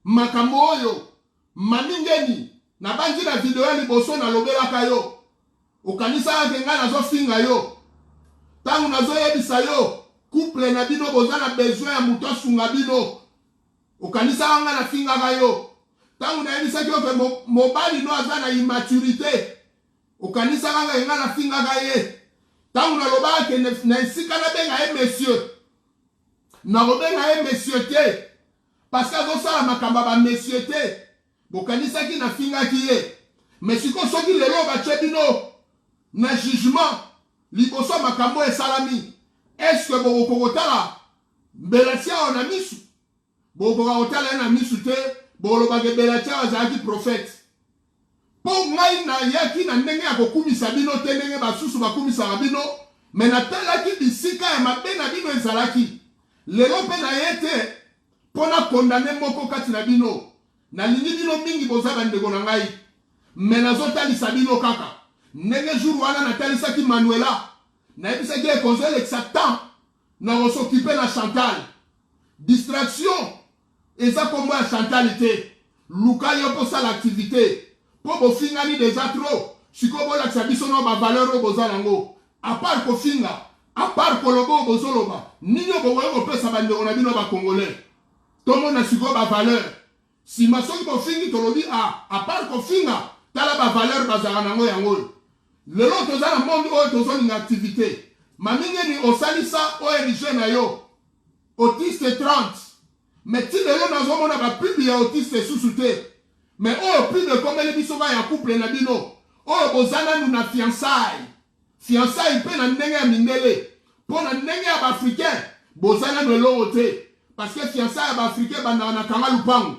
makambo oyo mamingeni na banji na video ya liboso na lobelaka yo okanisa ke nga nazo finga yo tangu nazo yebisa yo couple na bino boza na besoin ya muto asunga bino okanisa nga na finga yo tangu na yebisa ki ke mobali no aza na immaturité okanisa nga na finga ye tangu na lobaka ke na esika na benga ye monsieur na lobenga ye monsieur te parce que azosala makambo ba monsieur te bokanisaki na fingaki ye mais siko soki lelo batie bino na jugement liboso makambo esalami est-ce que bokokotala belatia na misu bokokotala na misu te bolobake belatia azalaki prophète po ngai na yaki na ndenge ya kokumisa bino te ndenge basusu bakumisaka bino mais natalaki bisika ya mabe na bino ezalaki lelo mpe na ye te mpo na kondane moko kati na bino nalingi bino mingi boza bandeko na ngai me nazotalisa bino kaka ndenge jour wana natalisaki Manuela nayebisaki ekonzelekisa temps na kosokipe na Chantal distraction eza kombo ya Chantal te luka yo posala activité mpo bofingani deja trop sikoyo bolakisa biso no bavaleur oyo boza nango apart kofinga apart koloba oyo bozoloba nini oyo bokoki kopesa bandeko na bino bakongolais tomona sikoyo bavaleur sima soki bofingi tolobi apart kofinga tala bavaleur bazala nango yango lelo toza na monde oyo tozolinga activité mamingeni osalisa ONG na yo autiste 30 mais ti lelo nazomona bapublie ya autiste susu te mais oyo plus de komele biso ya couple na bino oyo boza nanu na fiançailles mpe na ndenge ya mindele mpo na ndenge ya baafricain boza nanu elongo te parce que fiançailles ya baafricain bandaka na kanga lupangu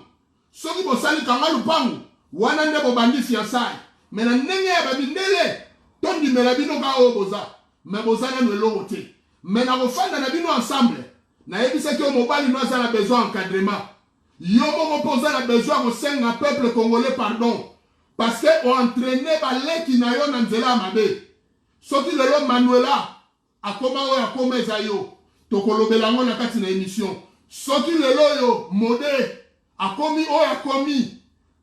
soki bosali kanga lupangu wana nde bobandi fiançailles mais na ndenge ya babindele tondimela bino ka oyo boza mais boza nanu elongo te mais na kofanda na bino ensemble nayebisaki oyo mobali no aza na besoin encadrement yo moko mpo oza na besoin kosenga peuple congolais pardon parce que oentraîne baleki na yo na nzela ya mabe soki lelo Manuela akoma oyo akoma eza yo tokolobela yango na kati na émission soki lelo yo mode akomi oyo akomi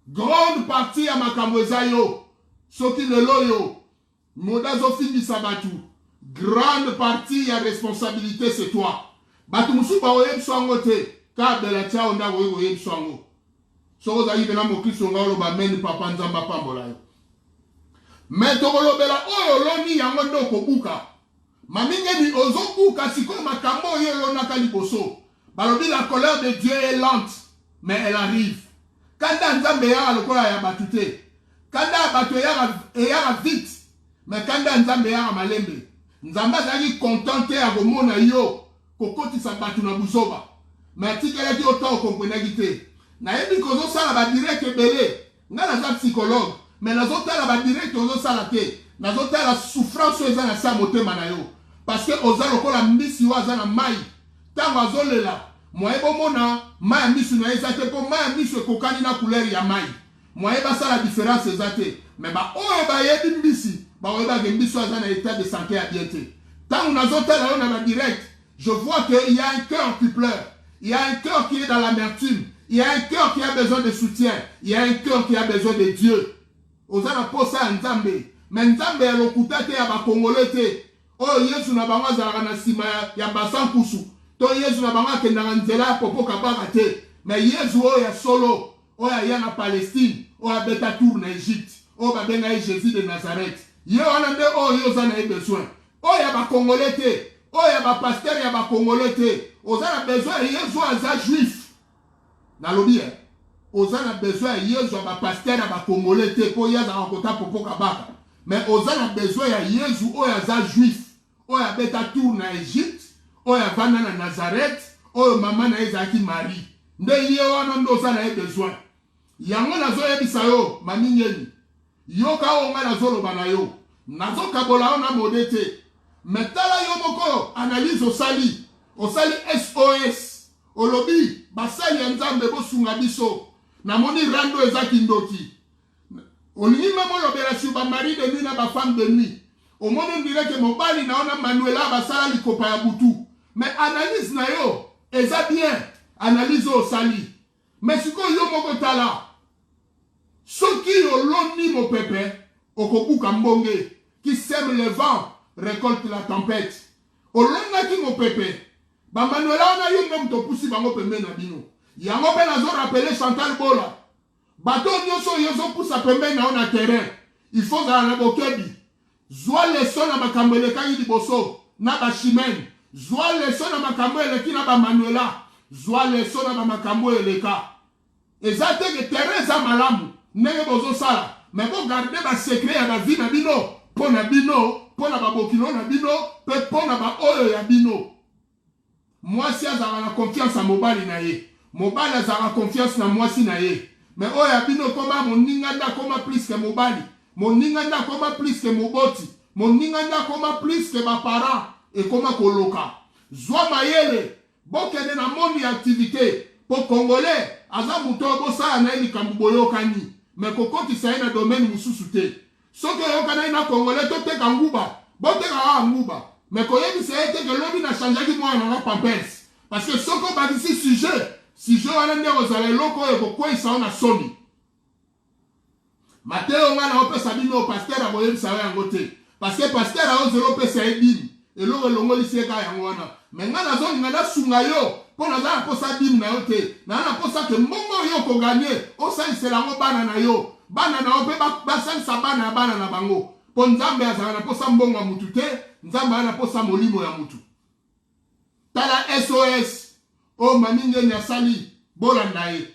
grande partie ya makambo eza yo soki lelo yo mode azofingisa batu grande partie ya responsabilité c'est toi batu musu baoyebiso yango te ka belatia onda koyebiso yango soko ozali pena mokristo nga oloba meni papa nzambe apambola yo mais tokolobela oyo oloni yango nde okobuka mamingeni ozobuka sikoyo makambo oyo elonaka liboso balobi la colère de Dieu est lente mais elle arrive kanda nzambe eyaka lokola ya batu te kanda ya bato eyaka vite mais kanda ya nzambe eyaka malembe nzambe azalaki content te ya komona yo kokotisa bato na buzoba mais atikelaki ota okomprenaki te nayebi kozosala badirect ebele nga naza psychologue mais nazotala badirect ozosala te nazotala souffrance oyo eza na se ya motema na yo parce que oza lokola mbisi oyo aza na mai ntango azolela mwaye bomona mai ya misu na ye eza te mpo mai ya misu ekokani na couleur ya mai mwaye basala différence eza te mais baoyo bayebi mbisi baoyebake mbisi oyo aza na état de santé ya bien te ntango nazotala yo na badirect je vois qu'il y a un cœur qui pleure il y a un cœur qui est dans l'amertume il y a un cœur qui a besoin de soutien il y a un cœur qui a besoin de Dieu oza na posa ya nzambe mais nzambe ya lokuta te ya bakongole te oyo yesu na bango azalaka na nsima ya basankusu to yesu na bango akendaka nzela ya popoka baka te mais yesu oyo ya solo oyo aya na Palestine oyo abeta tour na Egypte oyo babenga ye Jésus de Nazareth ye wana nde oyo oza na ye besoin oyo ya bakongole te oyo ya bapaster ya bakongole te oza na besoin ya yesu oyo aza juif nalobi oza na besoin ya yesu ya bapaster ya bakongole te mpo ye azalaka kota popoka baka mais oza na besoin ya yesu oyo aza juif oyo abeta tour na Egypte oyo avanda na Nazareth oyo mama na ye ezalaki Marie nde ye wana nde oza na ye besoin yango nazoyebisa yo mamingeni yoka oyo nga nazoloba na yo nazokabola yo na mode te mais tala yo moko analyse osali SOS olobi basali ya nzambe bosunga biso namoni rando ezaki ndoki olingi memo lobela sur bamari de nuit na bafemme de nuit omoni ndire ke mobali na ona Manuela basala likopa ya butu mais analyse na yo eza bien analyse osali Mais si yo moko tala, soki oloni mo pepe, okobuka mbonge, qui sème le vent, récolte la tempête. Olonga ki mo pepe, ba Manuela na yo ngom to pusi bango pembe na bino. Yango pe nazo rappeler Chantal Bola. Bato nyonso yozo pusa pembe na on terrain. Il faut ga na bokebi. Zwa leso na makambo elekaki liboso na ba chimene. Zwa leso na makambo eleki na ba Manuela. Zwa leso na ba makambo eleka. Ezate ke Teresa malamu ndenge bozo sala. Mais pour garder ba secret ya ba vie na bino, pona bino, pona ba bokilo na bino, pe pona ba oyo ya bino. Mwasi azara na confiance à mobali na ye. Mobali azara confiance na mwasi na ye. Mais oyo ya bino koma moninga nda koma plus que mobali. Moninga nda koma plus que moboti. Moninga nda koma plus que ba parents et koma koloka. Zwa mayele, bokene na moni activité. Po Congolais, aza muto bosa na likambu boyokani. Mais kokoti sa na domaine mususu te. Soki yokana na Congolais to teka nguba, boteka nguba. Mais koyebi se ete que lobi na changeaki mwana na pampers. Parce que soko badisi sujet wana nde ozala eloko oyo kokweyisa na soni. Mateo nga na opesa bino pasteur aboyebisa yango te. Parce que pasteur aozela opesa ebini. Eloko elongolisi eka yango wana. Mais nga nazolinga nasunga yo mpo naza na posa bini na yo te. Na posa ke mbongo yo koganye osalisela yango bana na yo. Bana na yo mpe basalisa bana ya bana na bango. Mpo Nzambe azala na posa mbongo ya mutu te. Nzambe ana posa molimo ya mutu. Tala SOS. O maminge nyasali bolanda ye.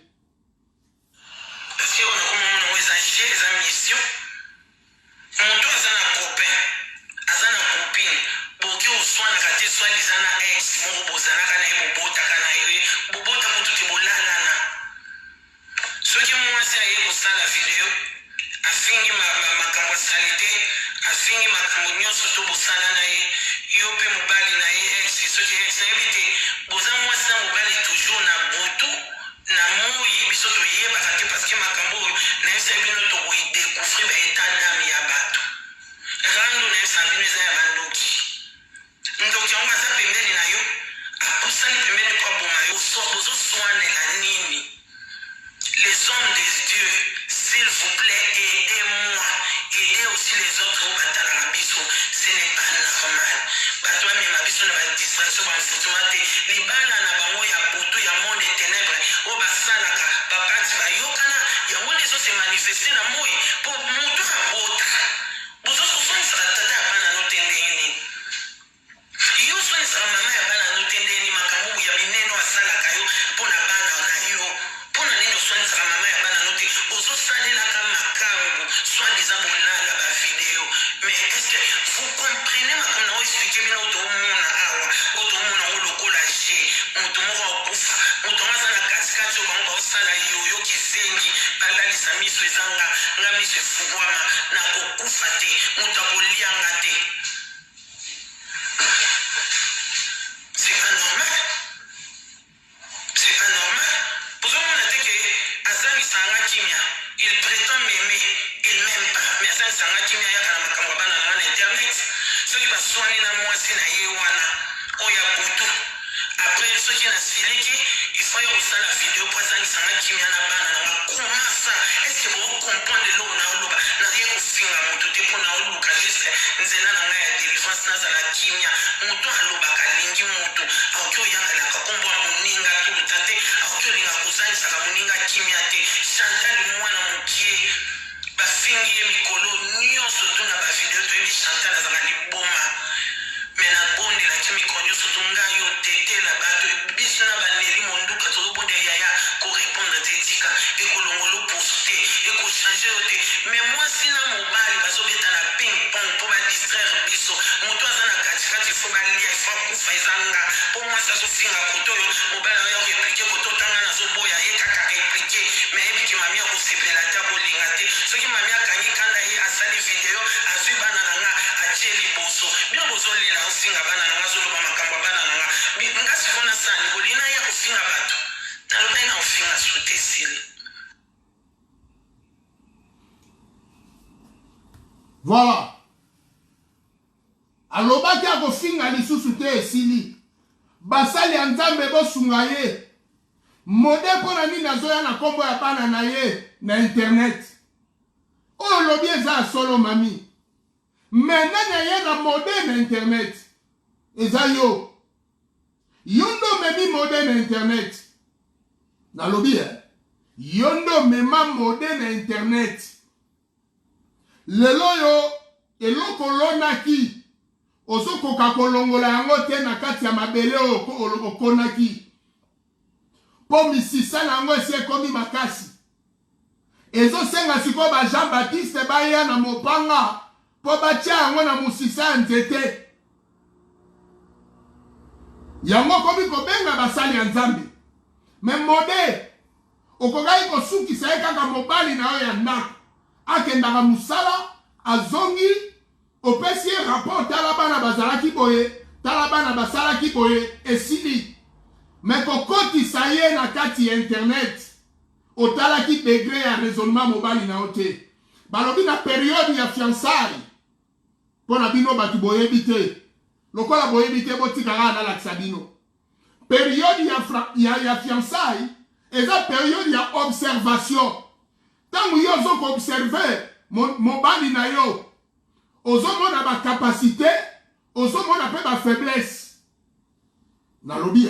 Voilà. Alobaki akofinga lisusu te esili. Basali ya Nzambe bosunga ye. Modèle pour la nini nazoya na kombo ya bana na ye na internet. Oh lobi eza solo mami. Maintenant na ye na modèle na internet. Eza yo. Yondo memi modèle na internet. Na lobi yondo mema modèle na internet. Lelo yo eloko lonaki. Ozo koka kolongola yango te na kati ya mabele okonaki. Po misisa nango esi ekomi makasi. Ezo senga siko ba Jean Baptiste baya na mopanga po batia yango na musisa ya nzete. Yango komi kobenga basali ya Nzambe. Me mode okokai kosukisa ye kaka mobali na yo ya ndako. Akendaka musala azongi opesi rapport tala bana bazalaki boye, tala bana basalaki boye esili. Mais kokotisa ye na kati ya internet otalaki degré ya raisonnement mobali na ote. Balobi na période ya fiançailles pona bino batu boyebi te. Lokola boyebi te botikaka na lakisa bino. Période ya fiançailles eza période ya observation. Tango yo ozoko observer mobali na yo, ozomona ba capacité, ozomona pe ba faiblesse. Nalobi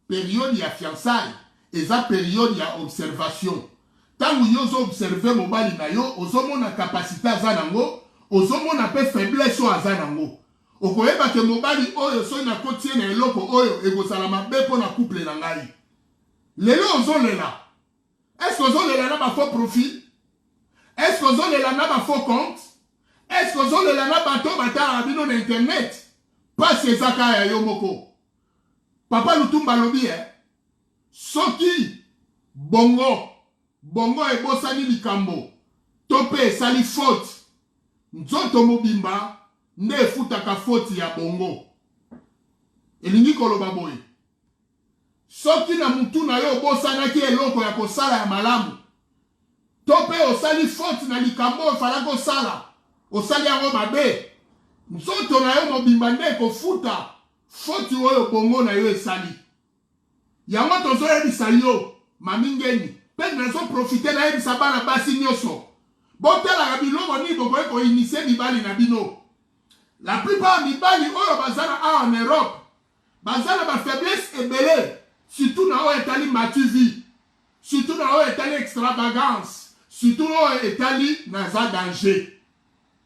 période ya fiançailles, eza période ya observation. Tango yo zo observer mobali na yo, ozomona capacité aza nango, ozomona pe faiblesse o aza nango. Okoyeba ke mobali oyo so na kotie na eloko oyo ekozala mabe po na couple na ngai. Lelo ozolela. Est-ce que ozolela na ba faux profil? Est-ce que ozolela na ba faux compte? Est-ce que ozolela na bato batala bino na internet? Pas ezaka ya yo moko. Papa Lutumba lobi soki bongo ebosani likambo tope esali faute nzoto mobimba nde efutaka faute ya bongo. Elingi koloba boye soki na mutu na yo obosanaki eloko ya kosala ya malamu tope osali faute na likambo ofala kosala osali yango mabe nzoto na yo mobimba nde kofuta faute oyo bongo na yo esali. Yango tozoyebisa yo mamingeni pe nazo profiter na yebisa bana basi nyonso botalaka biloko nini bokoki koinitie mibali na bino. La plupart mibali oyo bazala a en Europe bazala ba faiblesse ebele, surtout na oyo etali matuvi, surtout na oyo etali extravagance, surtout oyo etali naza danger.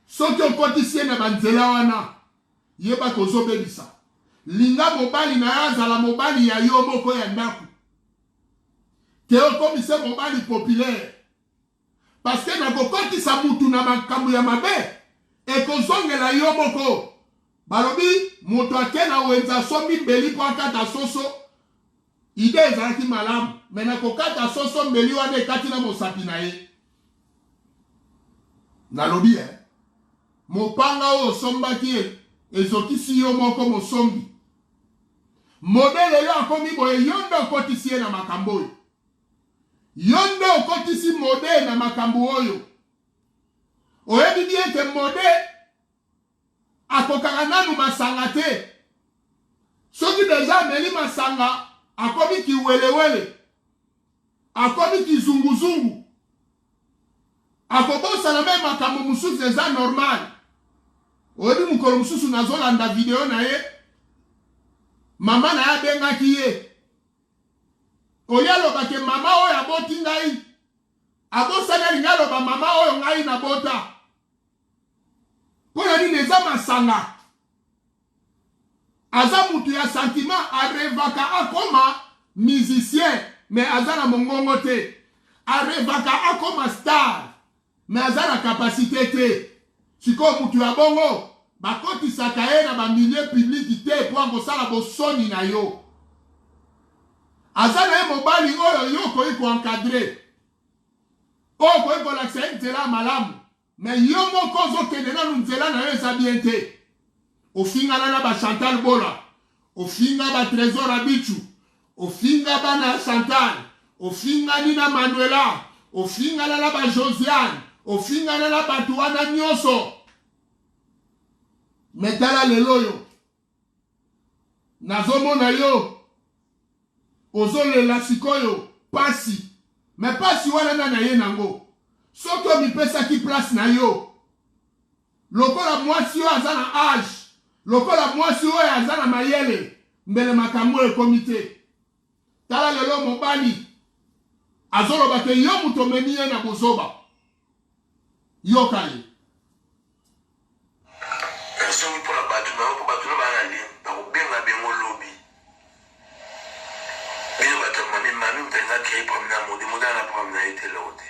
Soki okotisie na banzela wana yeba kozobebisa linga mobali na yazala mobali ya yo moko ya ndako ke okomise mobali populaire parce que na kokotisa mutu na makambo ya mabe ekozongela yo moko. Balobi moto ake na wenza sombi mbeli po akata soso ide ezalaki malamu me na kokata soso mbeli wana ekati na mosapi na ye. Nalobi mopanga oyo osombaki ezokisi yo moko mosombi. Modele yo akomi boye yondo okotisi ye na makambo oyo. Yondo okotisi modele na makambo oyo. Oyebi bien ke modele akokaka nanu masanga te. Soki deja ameli masanga akomi kiwelewele, akomi kizunguzungu, akobosana me makambo mususu eza normal. Oyebi mukolo mususu nazolanda video na ye mama na ya bengaki ye oyaloba ke mama oyo aboti ngai abosana linga loba mama oyo ngai na bota pona nini eza masanga. Aza mutu ya sentiment arevaka akoma musicien mais aza na mongongo te, arevaka akoma star mais aza na capacité te. Siko mutu ya bongo bakotisaka ye na ba milieu public te po akosala bosoni na yo. Aza na ye mobali oyo yo koyi ko encadrer, oyo koyi kolakisa ye nzela malamu mais yo moko ozokende nanu nzela na yo eza bien te. Ofingana na ba Chantal Bola, ofinga ba Trésor Abichu, ofinga bana Chantal, ofingani na Manuela, ofingana na ba Josiane, ofingana na batu wana nyonso. Metala lelo yo nazomona yo ozolela sikoyo pasi mais pasi wana na ye nango soki omipesaki place na yo lokola mwasi oyo aza na age lokola mwasi oyo aza na mayele mbele makambo ekomi te tala lelo mobali azoloba ke yo mutu omemi ye na bozoba yoka ye soki mpona bato na bana le bakobenga bengo lobi bino bato mami motalinga kei problème na modi modala na problème na ye te loko te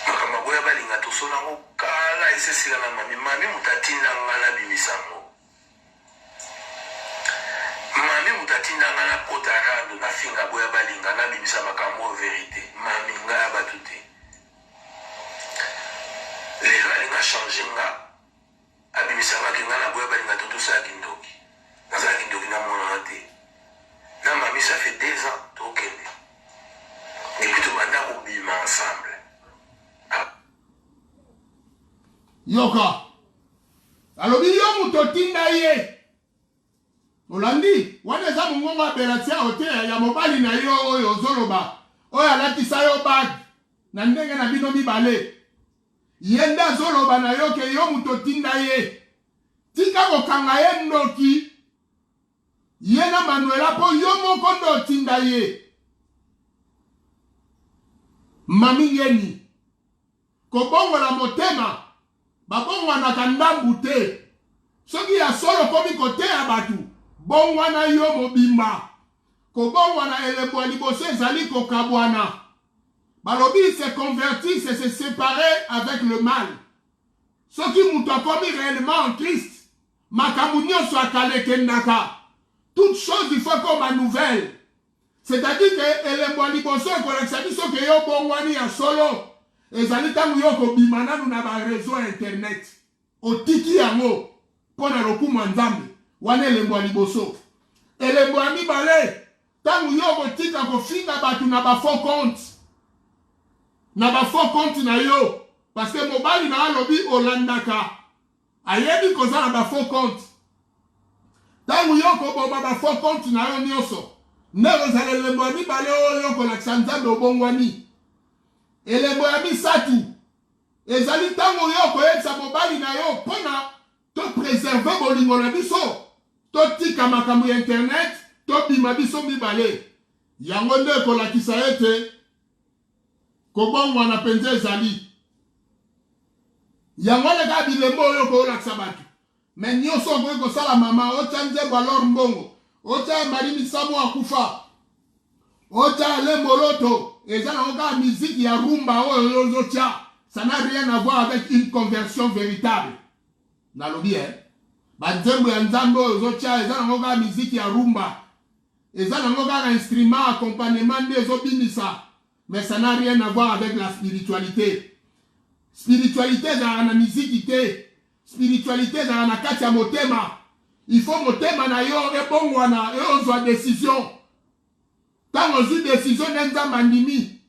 makambo akoya balinga tosolango kala esesilanga mami moto atindanga na bimisango mami moto atindanga na kota rando nafinga boya balinga na bimisa makambo verité mami nga ya bato te lelo alinga change nga abimisangaki nga na boya balinga to tosala kindoki nazala kindoki namonana te na mami ça fait 2 ans tokende epuis tobanda kobima ensemble yoka alobi yo mutu otinda ye olandi wana eza mongongo abelatien ote ya mobali na yo oyo ozoloba oyo alatisa yo bag na ndenge na bino mibale ye nde azoloba na yo ke yo mutu otinda ye tika kokanga ye ndoki ye na Manuela mpo yo moko nde otinda ye mami yeni kobongola motema babongwanaka ndambu te soki ya solo komi koteya bato bongwana yo mobimba kobongwana elembo ya liboso ezali kokabwana balobi se convertir c'est se séparer avec le mal soki mutu akomi réellement en Christ makambo nyonso akala ekendaka toute chose il faut comme ma nouvelle c'est-à-dire que elembo ya liboso ekolakisa biso ke yo bongwani ya solo ezali ntango yo kobima nanu na bareseau ya internet otiki yango mpo na lokumu ya nzambe wana elembo ya liboso elembo ya mibale ntango yo kotika kofinga bato na bafaux compte na yo parce que mobali na alobi olandaka ayebi kozala bafaux compte ntango yo koboma bafaux compte na yo nyonso nde kozala elembo ya mibale oyo kolakisa nzambe obongwani elembo ya misatu ezali ntango yo koyebisa mobali na yo mpona topreserve bolingo na biso totika makambo ya internet tobima biso mibale yango nde ekolakisa ete kobongwana mpenza ezali yango leka bilembo oyo koolakisa bato me nyonso okoki kosala mama otya nzembo alor mbongo otya mari misamo akufa otya lemboloto eza nango kaka miziki ya rumba oyo ozotya ça n'a rien à voir avec une conversion véritable nalobi banzembo ya nzambe oyo ozotya eza nango kaka miziki ya rumba eza nango kaka instrument accompagnement nde ezobimisa mais ça n'a rien à voir avec la spiritualité spiritualité ezalaka na miziki te spiritualité ezalaka na kati ya motema il faut motema na yo ebongwana yo ozwa décision ntango ozwi décision nde nzambe andimi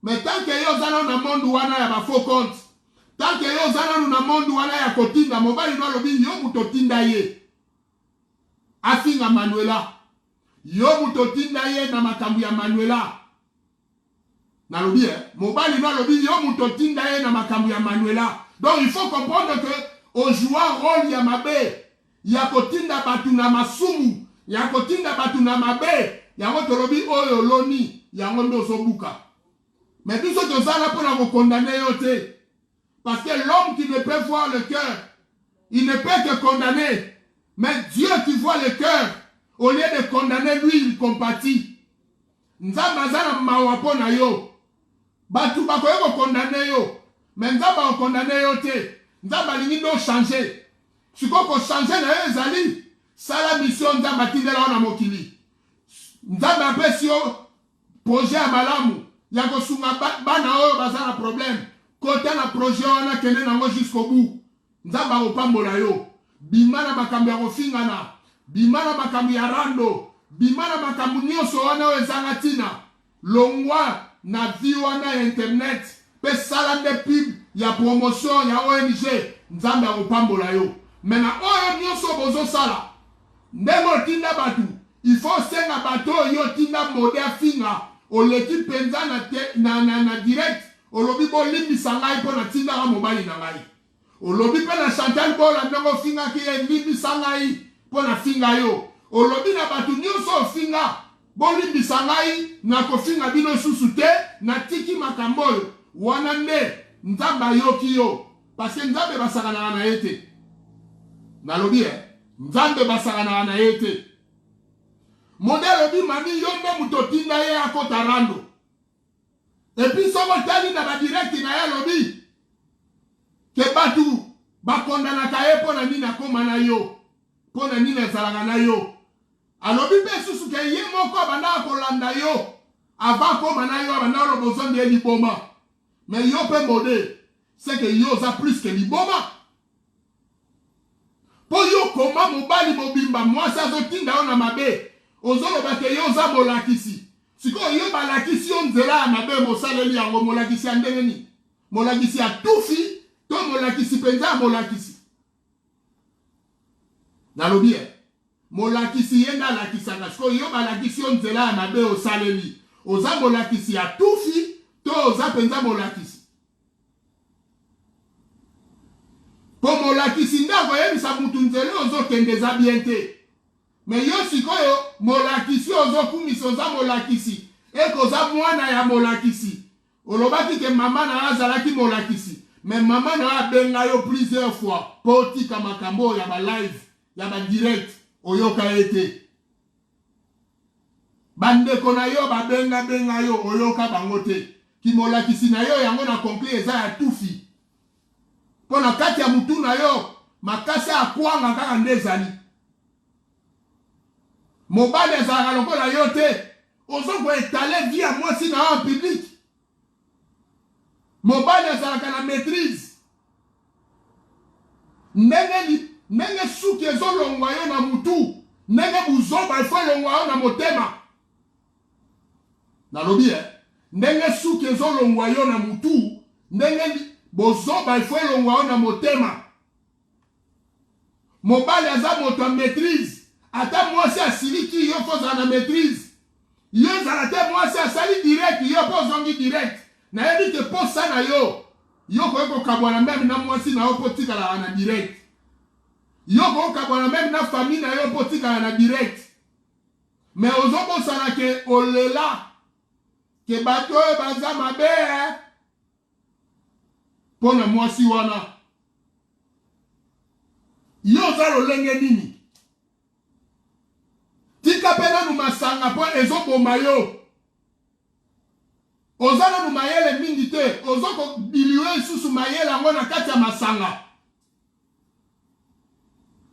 mais tant que yo oza nanu na monde wana ya bafaux compte tant que yo oza nanu na monde wana ya kotinda mobali no alobi yo mutu otinda ye afinga Manuela yo mutu otinda ye na makambo ya Manuela nalobi mobali no alobi yo mutu otinda ye na makambo ya Manuela donc il faut comprendre que ojoua rôle ya mabe ya kotinda bato na masumu ya kotinda bato na mabe yango tolobi oyo loni yango nde ozobuka mais biso tozala mpona kokondane yo te parce que l'homme qui ne peut voir le cœur il ne peut que condamner mais Dieu qui voit le cœur au lieu de condamner lui il compatit nzambe aza na mawa mpo na yo bato bakoki kokondane yo mais nzambe akokondane yo te nzambe alingi nde ochange sikoyo kochange na yo ezali sala mission nzambe atindela yo na mokili nzambe apesi yo projet ya malamu ya kosunga bana oyo baza na problème kota na projet wana kende nango jusqu'au bout nzambe akopambola yo bima na makambo ya kofingana bima na makambo ya rando bima na makambo nyonso wana oyo ezanga ntina longwa na vi wana ya internet mpe sala nde pub ya promotion ya ONG nzambe akopambola yo me na oyo nyonso bozosala ndenge otinda bato il faut senga bato yo tinda mode finga oleki penza na direct olobi bo limbisa ngai mpo na tindaka mobali na ngai olobi mpe na Chantal bola ndongo finga ki ye limbisa ngai mpo na finga yo olobi na bato nyonso ofinga bolimbisa ngai na kofinga bino susu te na tiki makambo oyo wana nde nzambe ayoki yo parce que nzambe basakanaka na ye te nalobi nzambe basakanaka na ye te modele obi mami yo nde moto otinda ye akota rando epuis soko tali na badirekti na ye alobi ke batu bakondanaka ye mpo na nini akóma na yo mpo na nini ezalaka na yo alobi mpe susu ke ye moko abandaka kolanda yo ava akóma na yo abandaka oloba ozonde ye liboma mais yo mpe mode c'est que yo oza plus ke liboma mpo yo koma mobali mobimba mwasi azotinda yo na mabe ozoloba ke yo oza molakisi sikoyo yo balakisi yo nzela ya mabe mosaleli yango molakisi ya ndenge nini molakisi ya tufi to molakisi mpenza ya molakisi nalobi molakisi ye nde alakisaka sikoyo yo balakisi yo nzela ya mabe osaleli oza molakisi ya tufi to oza mpenza molakisi mpo molakisi nde akoyebisa mutu nzela ozokende eza bien te me yo sikoyo molakisi ozokumisa oza molakisi ekoza mwana ya molakisi olobaki ke mama na azalaki molakisi me mama na abenga yo plusieurs fois mpo otika makambo ya balive ya badirect oyoka ye te bandeko na yo babenga yo oyoka bango te kimolakisi na yo yango na conclure eza ya tufi mpo na kati ya mutu na yo makasi akwanga kaka nde ezali mobali ezalaka lokola yo te ozokoetale vie ya mwasi na yo en public mobali ezalaka na maîtrise ndenge suki ezolongwa yo na mutu ndenge buzoba ifo elongwa yo na motema nalobi ndenge suki ezolongwa yo na mutu ndenge bozoba ifo elongwa yo na motema mobali aza moto ya maîtrise ata mwasi asiliki yo fo ozala na maîtrise yo ezala te mwasi asali direct yo mpo ozongi direct nayebi te posa na yo yo koki kokabwana meme na mwasi na yo mpo tikalaka na direct yo koki kokabwana meme na famille na yo mpo tikala na direct me ozobosana ke olela ke bato oyo baza mabe mpo na mwasi wana yo oza lolenge nini tika mpe nanu masanga mpo ezoboma yo oza nanu mayele mingi te ozokobilio lisusu mayele yango na kati ya masanga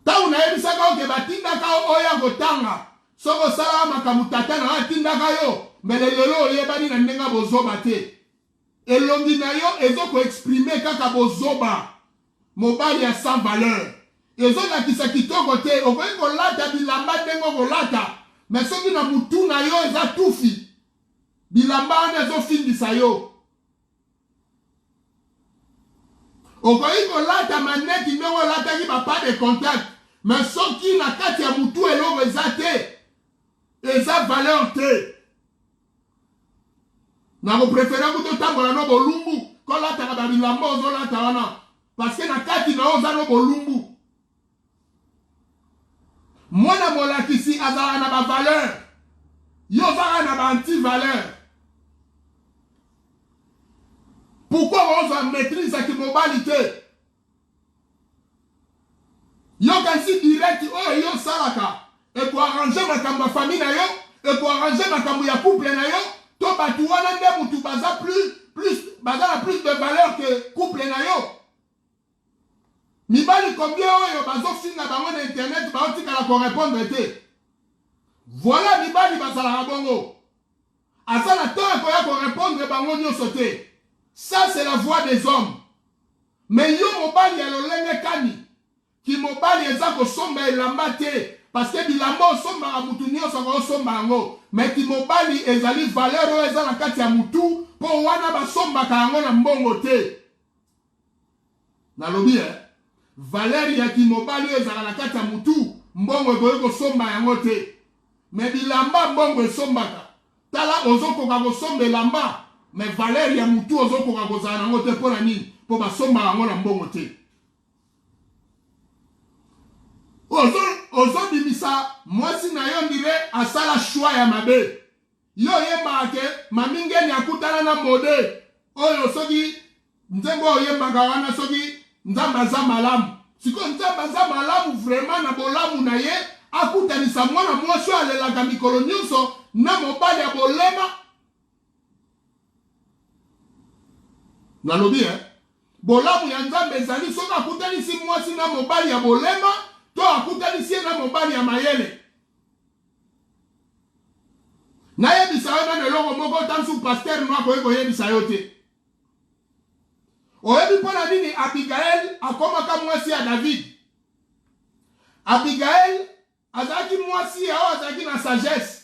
ntango nayebisaka oke batindaka oyo kotanga soko osala makambo tata na yo atindaka yo mbele lelo oyebani na ndenge bozoba te elongi na yo ezokoexprime kaka bozoba mobali ya sans valeur ezolakisa kitoko te okoki kolata bilamba ndenge okolata me soki na mutu na yo eza tufi bilamba wana ezofindisa yo okoki kolata maneti ndenge olataki bapa de contact me soki na kati ya mutu eloko eza te eza valeur te nakoprefere kuta otambola no bolumbu kolataka babilamba ozolata wana parce que na kati na yo oza no bolumbu mwana molakisi azala na bavaleur yo ozala na baanti-valeur pourquoi ozwa maîtrise aki mobali te yo kasi direct oyo yo salaka ekoarrange makambo ya famille na yo ekoarrange makambo ya couple na yo to bato wana nde mutu baza baza na plus de valeur que couple na yo mibali combien oyo bazofinga bango na internet baotikala korépondre te voilà mibali bazalaka bongo aza na temps akoya korépondre bango nyonso te ça c'est la voix des hommes mais yo mobali ya lolenge kani ki mobali eza kosomba elamba te parce que bilamba osombaka mutu nyonso akosomba yango mais ki mobali ezali valeur oyo eza na kati ya mutu mpo wana basombaka yango na mbongo te nalobi valeur ya kimobali oyo ezalaka na kati ya mutu mbongo ekoki kosomba yango te mais bilamba mbongo esombaka tala ozokoka kosomba elamba mais valeur ya mutu ozokoka kozala nango te mpo na nini mpo basombaka yango na mbongo te ozobimisa mwasi na yo ndire asala shwa ya mabe yo oyembaka ke mamingeni akutana na mode oyo soki nzembo oyembaka wana soki nzambe aza malamu sikoyo nzambe aza malamu vraiment na bolamu na ye akutanisa mwana mwasi oyo alelaka mikolo nyonso na mobali ya bolema nalobi bolamu ya nzambe ezali soki akutanisi mwasi na mobali ya bolema to akutanisi ye na mobali ya mayele nayebisa yo nano eloko moko tansu paster no akoki koyebisa yo te oyebi mpo na nini Abigail akomaka mwasi ya David Abigail azalaki mwasi oyo azalaki na sagesse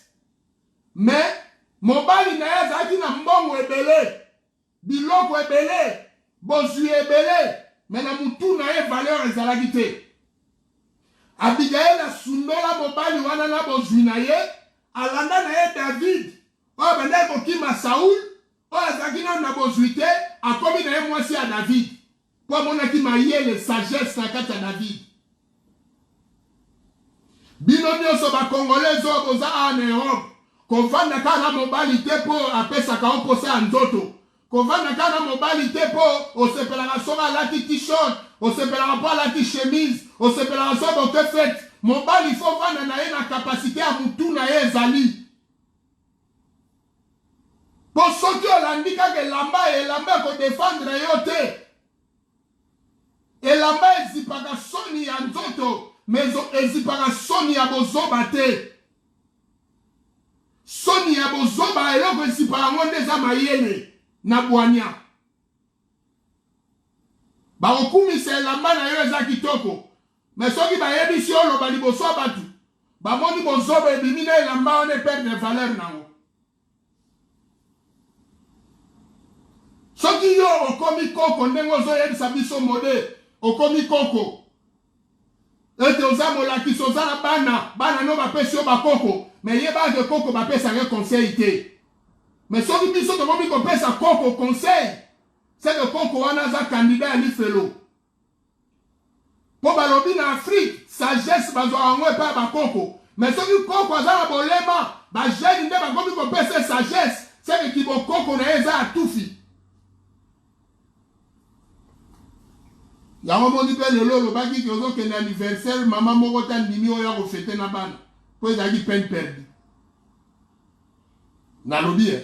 mais mobali na ye azalaki na mbongo ebele biloko ebele bozwi ebele mais na mutu na ye valeur ezalaki te Abigail asundola mobali wana na bozwi na ye alanda na ye David oyo banda kokima Saul oyo azalaki nano na bozwi te akomi na ye mwasi ya David mpo amonaki mayele sagesse na kati ya David bino nyonso bakongolais oyo boza awa na Europe kovanda kaka na mobali te mpo apesaka yo posa ya nzoto kovanda kaka na mobali te mpo osepelaka soki alati t-shirt osepelaka mpo alati chemise osepelaka soki boke fete mobali fo vanda na ye na kapasite ya mutu na ye ezali mpo soki olandi kaka elamba ekodefendre yo te elamba ezipaka soni ya nzoto mais ezipaka soni ya bozoba te soni ya bozoba eloko ezipaka yango nde eza mayele na bwania bakokumisa elamba na yo eza kitoko mais soki bayebisi oloba liboso ya bato bamoni bozoba ebimi na elamba wana eperdre valeur nango soki yo okomi koko ndenge ozoyebisa biso mode okomi koko ete oza molakisi oza na bana no bapesi yo bakoko mais yebaka koko bapesaka conseil te mais soki biso tokomi kopesa koko conseil seke koko wana aza kandida ya lifelo mpo balobi na Afrique sagesse bazwaka yango epai ya bakoko mais soki koko aza na bolema bajeni nde bakomi kopesa sagesse seke kibokoko na ye eza atufi yango moni mpe lelo olobaki ke ozokende anniversaire mama moko ta ndimi oyo akofete na bana mpo ezalaki peine perdu nalobi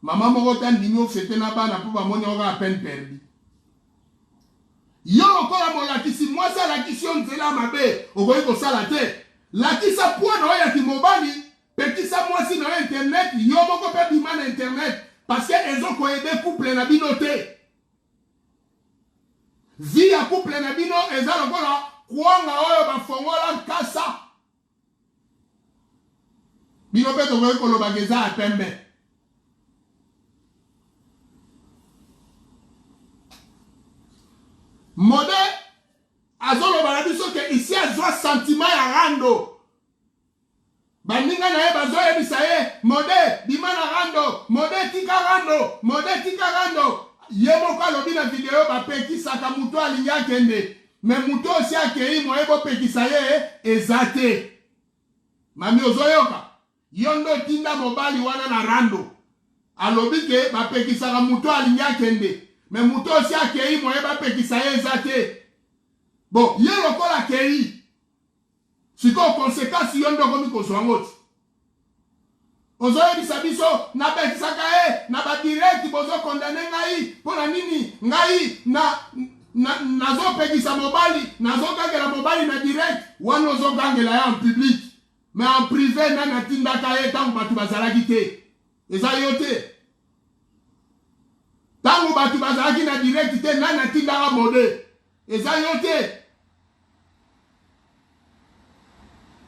mama moko ta ndimi ofete na bana mpo bamoni oka peine perdu yo lokola molakisi mwasi alakisi yo nzela mabe okoki kosala te lakisa pwana oyo yaki mobali pekisa mwasi na yo internet yo moko mpe bima na internet parce que ezokoyede couple na bino te vie ya couple na bino eza lokola kwanga oyo bafongola nkasa bino mpe tokoki kolobaka eza ya pembe mode azoloba na biso ke isi azwa sentiment ya rando baninga na ye bazoyebisa ye mode bima na rando mode tika rando mode tika rando ye moko alobi na video bapekisaka mutu alingi akende me mutu osi akei moye bopekisa ye eza te mami ozoyoka yo nde otinda mobali wana na rando alobi ke bapekisaka mutu alingi akende me mutu osi akei moye bapekisa ye eza te bon ye lokola akei sikoyo konsekansi yo nde okomi kozwa yango ti ozoyebisa biso napekisaka ye na badirect bozokondane ngai mpo na nini ngai nazopekisa mobali nazogangela mobali na direct wana ozogangela ye en public mais en privé nani atindaka ye ntango bato bazalaki te eza yo te ntango bato bazalaki na direct te nani atindaka mode eza yo te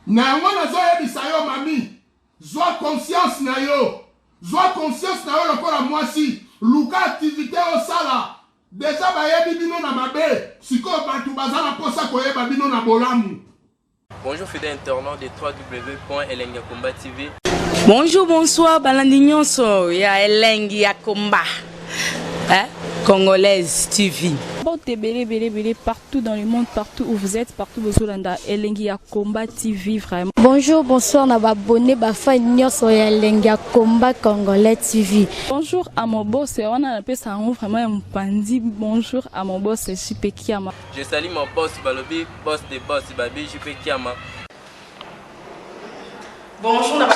na yango nazoyebisa yo mami zwa conscience na yo lokola mwasi luka activité osala deja bayebi bino na mabe sikoyo bato baza na posa koyeba bino na bolamu Bonjour fidèles internautes de www.elengiakomba TV. Bonjour, bonsoir, balandi nyonso ya Elengi ya Komba, Congolaise TV. Belé, partout dans le monde, partout où vous êtes, partout où vous êtes, Elengi ya Komba TV, vraiment. Bonjour, bonsoir, na abonné bafa nyonso ya Elengi ya Komba Congolais TV. Bonjour à mon boss, on a appelé ça vraiment un pandi. Bonjour à mon boss, JP Kiama. Je salue mon boss Balobi, boss des boss Babi, JP Kiama. Bonjour, na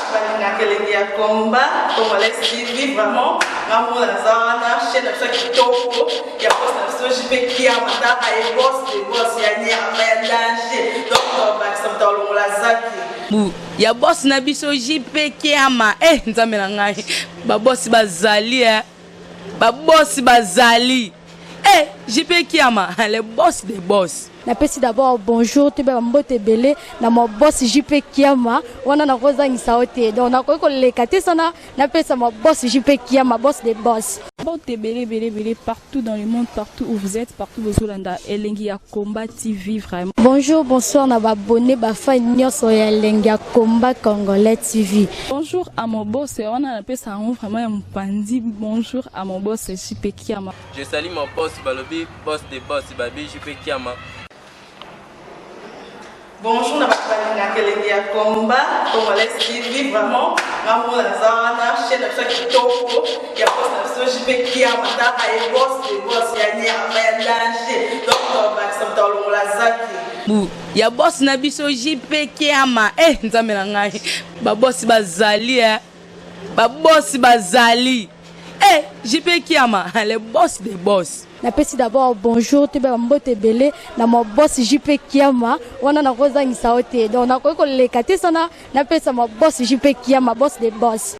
Elengi ya Komba Congolais TV, vraiment. Maman Lazana, chaîne de chaque topo, il y a boss de JP Kiama, et boss des boss, il y a un danger. Donc, on va s'entendre dans la zaki. Ya boss na biso JP Kiama nzambe na ngai ba boss bazali ba boss bazali JP Kiama le boss des boss. Napesi d'abord bonjour te ba mbote belé na mo boss JP Kiama wana na kozangisa ote donc na ko leka te sana napesa mo boss JP Kiama boss des boss. Belé, partout dans le monde, partout où vous êtes, partout où vous êtes, Elengi ya Komba TV, vraiment. Bonjour, bonsoir, na abonné bafa nyonso ya Elengi ya Komba Congolais TV. Bonjour à mon boss, on a appelé ça vraiment un pandi. Bonjour à mon boss, JP Kiama. Je salue mon boss Balobi, boss des boss Babi, JP Kiama. Bonjour, na Elengi ya Komba Congolais TV, vraiment. Maman Lazana, chaîne de chaque topo, il y a boss de JP Kiama, et boss des boss, il y a un danger. Donc, on va s'entendre dans la zaki. Ya boss na biso JP Kiama nzambe na ngai ba boss bazali ba boss bazali JP Kiama le boss des boss. Napesi d'abord bonjour te ba mbote belé na mo boss JP Kiama wana na kozangisa ote donc na ko leka te sana napesa mo boss JP Kiama boss des boss.